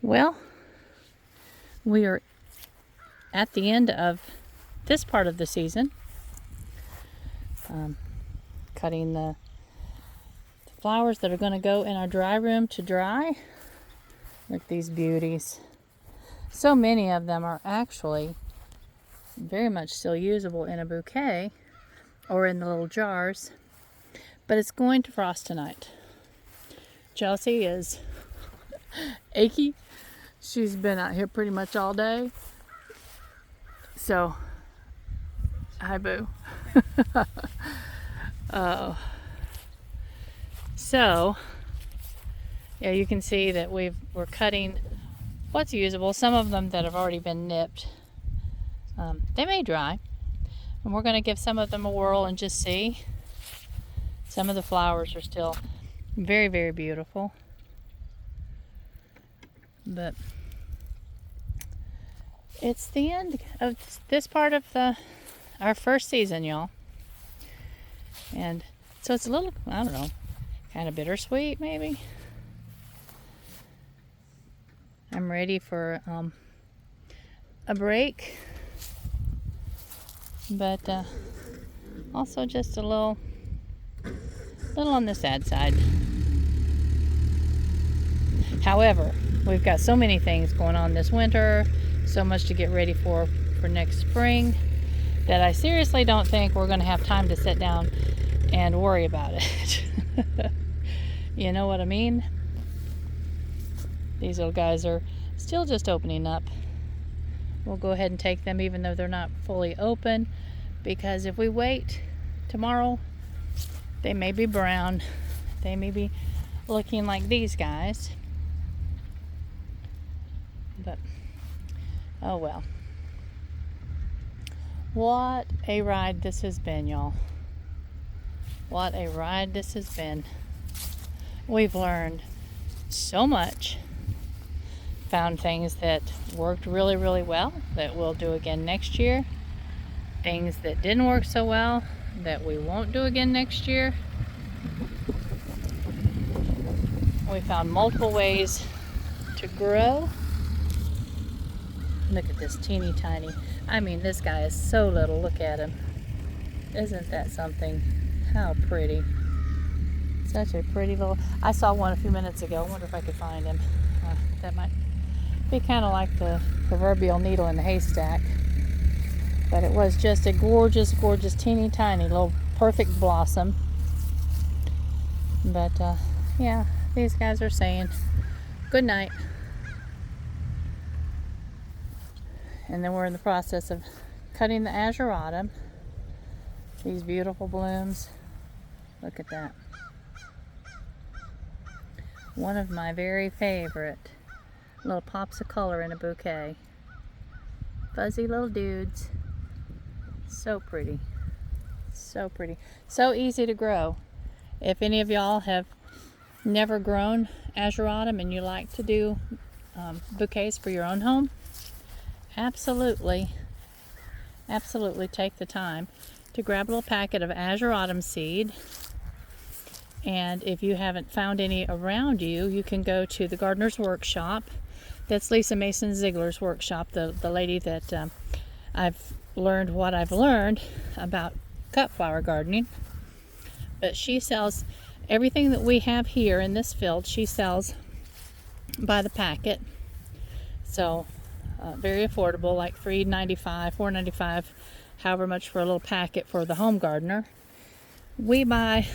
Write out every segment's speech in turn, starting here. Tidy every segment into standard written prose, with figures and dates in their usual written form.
Well, we are at the end of this part of the season. Cutting the flowers that are going to go in our dry room to dry. Look at these beauties. So many of them are actually very much still usable in a bouquet or in the little jars, but it's going to frost tonight. Chelsea is achy. She's been out here pretty much all day. So, hi boo. So, yeah, you can see that we're cutting what's usable. Some of them that have already been nipped, they may dry. And we're going to give some of them a whirl and just see. Some of the flowers are still very, very beautiful. But it's the end of this part of our first season, y'all. And so it's a little, I don't know, kind of bittersweet maybe. I'm ready for a break, but also just a little on the sad side. However, we've got so many things going on this winter, so much to get ready for next spring, that I seriously don't think we're going to have time to sit down and worry about it. You know what I mean? These little guys are still just opening up. We'll go ahead and take them even though they're not fully open, because if we wait tomorrow, they may be brown. They may be looking like these guys. But, oh well. What a ride this has been, y'all. What a ride this has been. We've learned so much. Found things that worked really, really well that we'll do again next year. Things that didn't work so well that we won't do again next year. We found multiple ways to grow. Look at this teeny tiny. I mean, this guy is so little. Look at him. Isn't that something? How pretty. Such a pretty little... I saw one a few minutes ago. I wonder if I could find him. That might be kind of like the proverbial needle in the haystack. But it was just a gorgeous, gorgeous, teeny tiny little perfect blossom. But, yeah, these guys are saying good night. And then we're in the process of cutting the ageratum. These beautiful blooms. Look at that. One of my very favorite little pops of color in a bouquet. Fuzzy little dudes. So pretty. So pretty. So easy to grow. If any of y'all have never grown ageratum and you like to do bouquets for your own home, absolutely take the time to grab a little packet of ageratum seed. And if you haven't found any around you, you can go to the Gardener's Workshop. That's Lisa Mason Ziegler's workshop, the lady that I've learned what I've learned about cut flower gardening. But she sells everything that we have here in this field. She sells by the packet. So very affordable, like $3.95, $4.95, however much for a little packet for the home gardener. We buy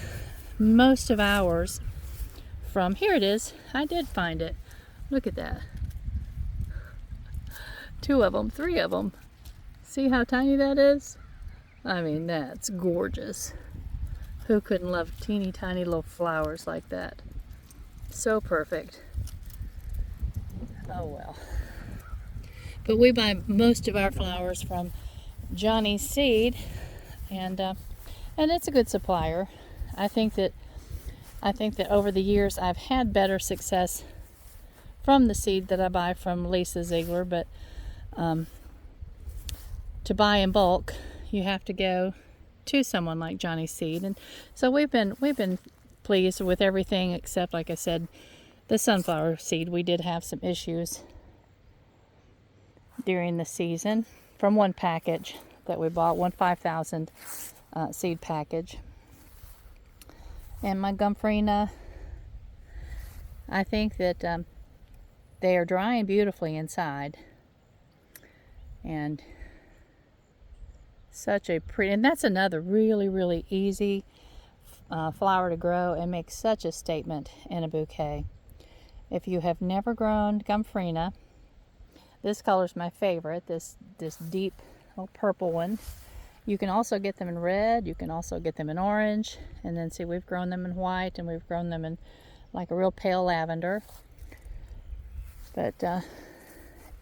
most of ours from, here it is, I did find it. Look at that. 2 of them, 3 of them. See how tiny that is? I mean, that's gorgeous. Who couldn't love teeny tiny little flowers like that? So perfect. Oh well. But we buy most of our flowers from Johnny's Seed, and it's a good supplier. I think that over the years I've had better success from the seed that I buy from Lisa Ziegler, but to buy in bulk, you have to go to someone like Johnny's Seed, and so we've been pleased with everything except, like I said, the sunflower seed, we did have some issues during the season from one package that we bought, one 5,000 seed package. And my Gomphrena, I think that they are drying beautifully inside. And such a pretty, and that's another really easy flower to grow and make such a statement in a bouquet. If you have never grown Gomphrena, this color is my favorite, this deep little purple one. You can also get them in red, you can also get them in orange, and then see, we've grown them in white, and we've grown them in like a real pale lavender. But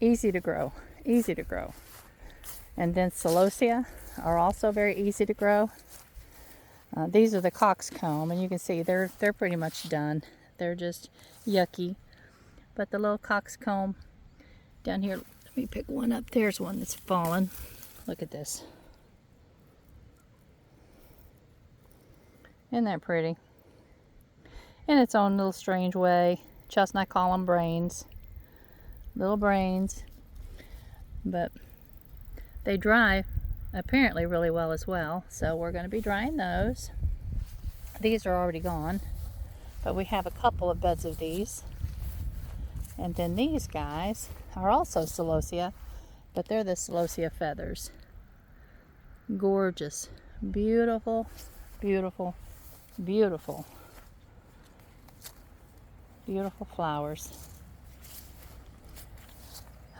easy to grow, easy to grow. And then celosia are also very easy to grow. These are the coxcomb, and you can see they're pretty much done. They're just yucky. But the little coxcomb down here, let me pick one up. There's one that's fallen. Look at this. Isn't that pretty? In its own little strange way. Chelsea and I call them brains. Little brains. But they dry apparently really well as well. So we're going to be drying those. These are already gone. But we have a couple of beds of these. And then these guys are also celosia. But they're the celosia feathers. Gorgeous. Beautiful, beautiful, beautiful. Beautiful flowers.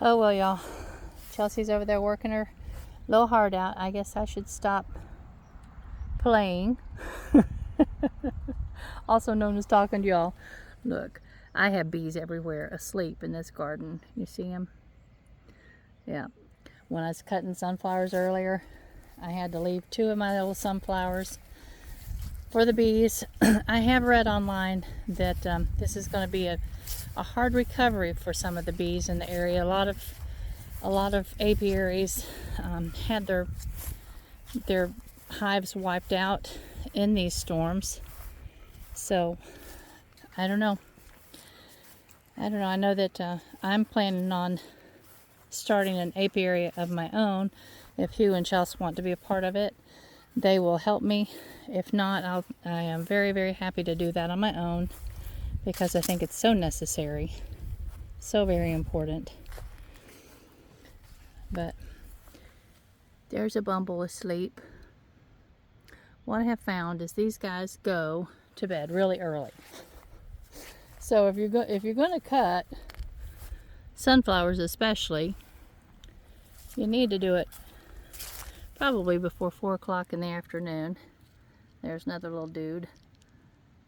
Oh well, y'all. Chelsea's over there working her little heart out. I guess I should stop playing. Also known as talking to y'all. Look, I have bees everywhere asleep in this garden. You see them? Yeah. When I was cutting sunflowers earlier, I had to leave 2 of my little sunflowers for the bees. I have read online that this is going to be a hard recovery for some of the bees in the area. A lot of apiaries had their hives wiped out in these storms. So I don't know. I know that I'm planning on starting an apiary of my own. If Hugh and Chelsea want to be a part of it, they will help me. If not, I am very happy to do that on my own, because I think it's so necessary, so very important. But there's a bumble asleep. What I have found is these guys go to bed really early. So if you're going to cut sunflowers especially, you need to do it probably before 4 o'clock in the afternoon. There's another little dude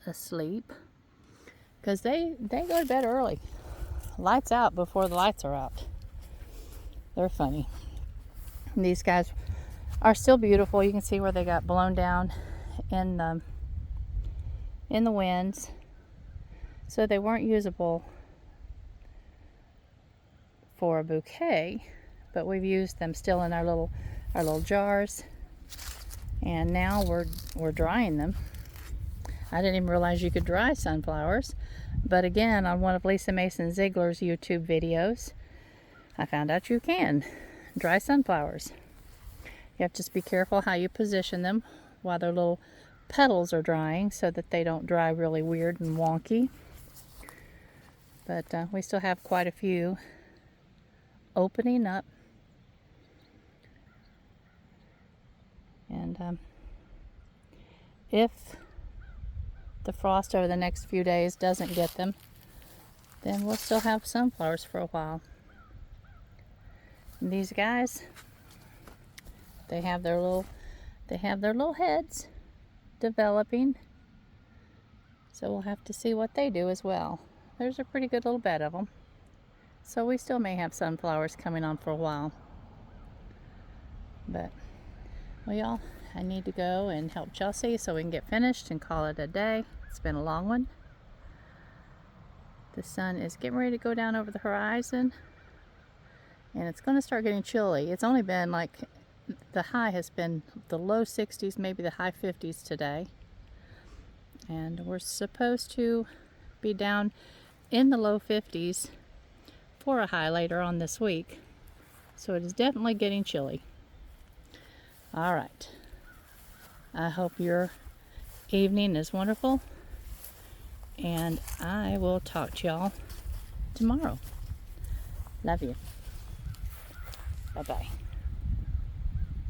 asleep, because they go to bed early. Lights out before the lights are out. They're funny. And these guys are still beautiful. You can see where they got blown down in the winds, so they weren't usable for a bouquet, but we've used them still in our little jars, and now we're drying them. I didn't even realize you could dry sunflowers, but again, on one of Lisa Mason Ziegler's YouTube videos, I found out you can dry sunflowers. You have to just be careful how you position them while their little petals are drying, so that they don't dry really weird and wonky. But we still have quite a few opening up. And if the frost over the next few days doesn't get them, then we'll still have sunflowers for a while. And these guys, they have their little heads developing, so we'll have to see what they do as well. There's a pretty good little bed of them, so we still may have sunflowers coming on for a while. But well, y'all, I need to go and help Chelsea so we can get finished and call it a day. It's been a long one. The sun is getting ready to go down over the horizon, and it's going to start getting chilly. It's only been like, the high has been the low 60s, maybe the high 50s today. And we're supposed to be down in the low 50s for a high later on this week. So it is definitely getting chilly. All right. I hope your evening is wonderful, and I will talk to y'all tomorrow. Love you. Bye-bye.